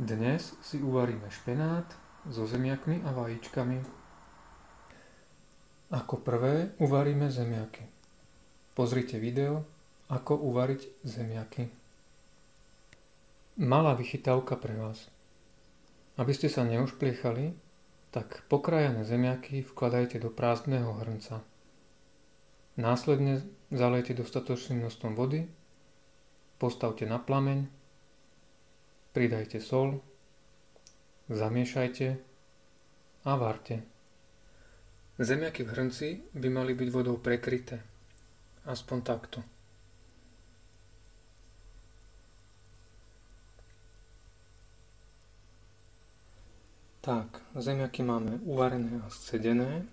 Dnes si uvaríme špenát so zemiakmi a vajíčkami. Ako prvé uvaríme zemiaky. Pozrite video, ako uvariť zemiaky. Malá vychytávka pre vás. Aby ste sa neušpliechali, tak pokrájané zemiaky vkladajte do prázdneho hrnca. Následne zalejte dostatočným množstvom vody, postavte na plameň, pridajte soľ, zamiešajte a varte. Zemiaky v hrnci by mali byť vodou prekryté, aspoň takto. Tak, zemiaky máme uvarené a scedené.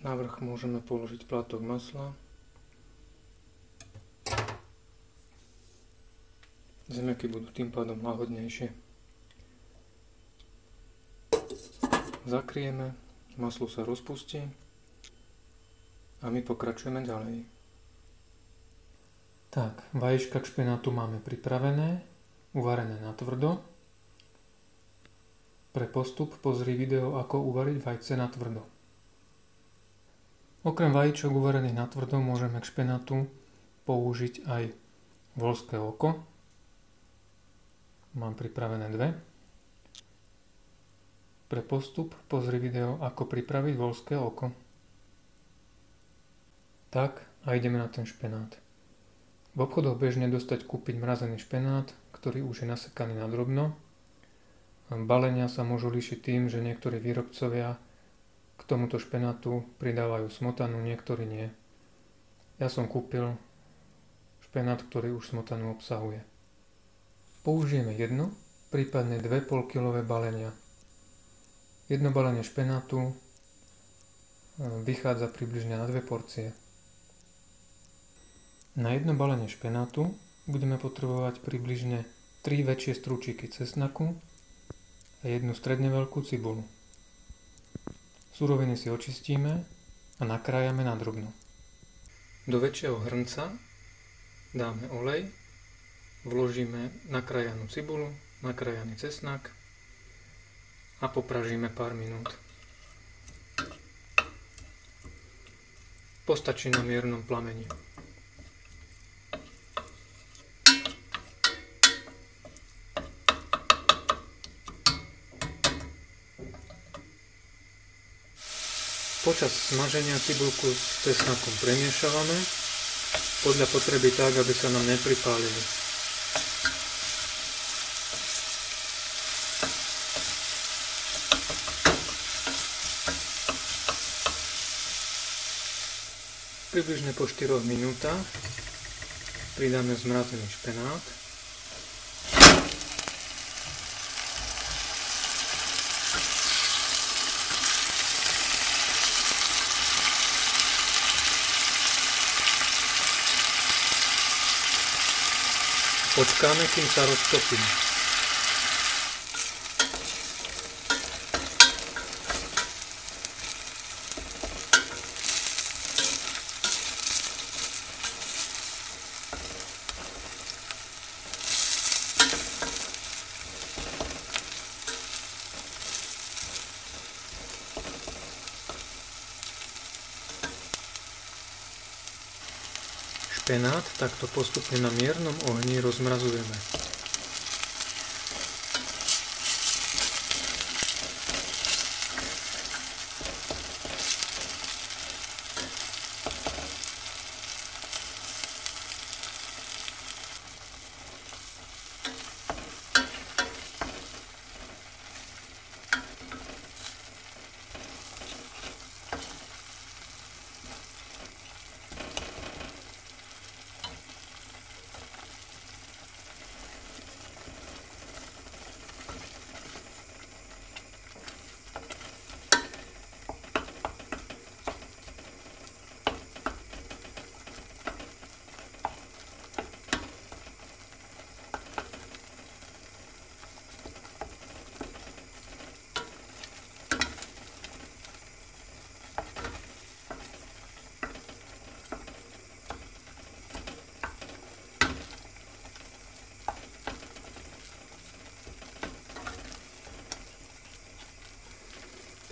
Na vrch môžeme položiť plátok masla. Zemiaky budú tým pádom lahodnejšie. Zakrieme, maslo sa rozpustí a my pokračujeme ďalej. Tak, vajíčka k špenátu máme pripravené, uvarené natvrdo. Pre postup pozri video, ako uvariť vajce natvrdo. Okrem vajíčok uvarených natvrdo môžeme k špenátu použiť aj voľské oko. Mám pripravené 2. Pre postup pozri video, ako pripraviť voľské oko. Tak a ideme na ten špenát. V obchodoch bežne dostať kúpiť mrazený špenát, ktorý už je nasekaný na drobno. Balenia sa môžu líšiť tým, že niektorí výrobcovia k tomuto špenátu pridávajú smotanu, niektorí nie. Ja som kúpil špenát, ktorý už smotanu obsahuje. Použijeme jedno, prípadne 2 polkilové balenia. Jedno balenie špenátu vychádza približne na 2 porcie. Na jedno balenie špenátu budeme potrebovať približne 3 väčšie strúčiky cesnaku a jednu stredne veľkú cibulu. Suroviny si očistíme a nakrájame na drobno. Do väčšieho hrnca dáme olej, vložíme nakrájanú cibulu, nakrájaný cesnak a popražíme pár minút. Postačí na miernom plameni. Počas smaženia cibulku s cesnakom premiešavame podľa potreby tak, aby sa nám nepripálili. Približne po 4 minútach pridáme zmrazený špenát. Počkáme, kým sa roztopí. Špenát takto postupne na miernom ohni rozmrazujeme.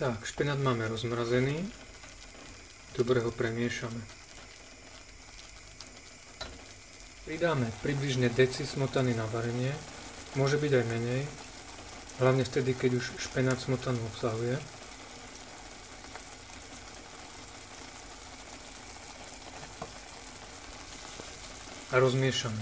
Tak, špenát máme rozmrazený. Dobre ho premiešame. Pridáme približne deci smotany na varenie. Môže byť aj menej. Hlavne vtedy, keď už špenát smotanu obsahuje. A rozmiešame.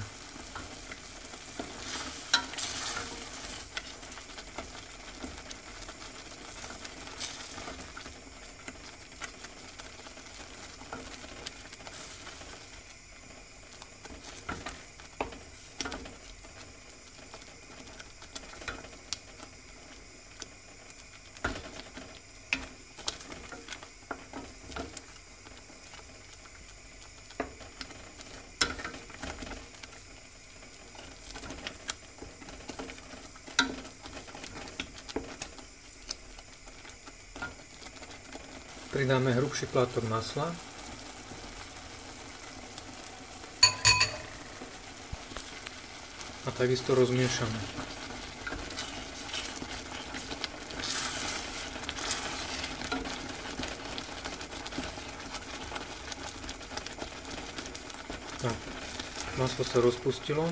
Pridáme hrubší plátok masla. A takisto rozmiešame. Tak, maslo sa rozpustilo.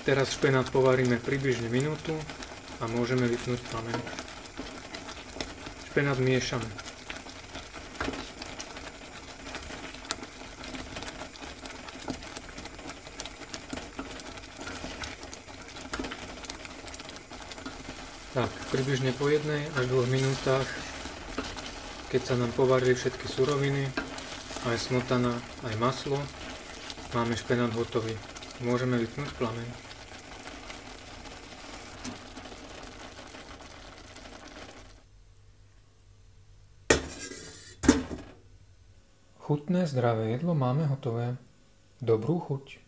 Teraz špenát povaríme približne minútu a môžeme vypnúť plameň. Špenát miešame. Tak, približne po 1 až 2 minútach, keď sa nám povarili všetky suroviny, aj smotana, aj maslo, máme špenát hotový. Môžeme vypnúť plameň. Chutné, zdravé jedlo máme hotové. Dobrú chuť.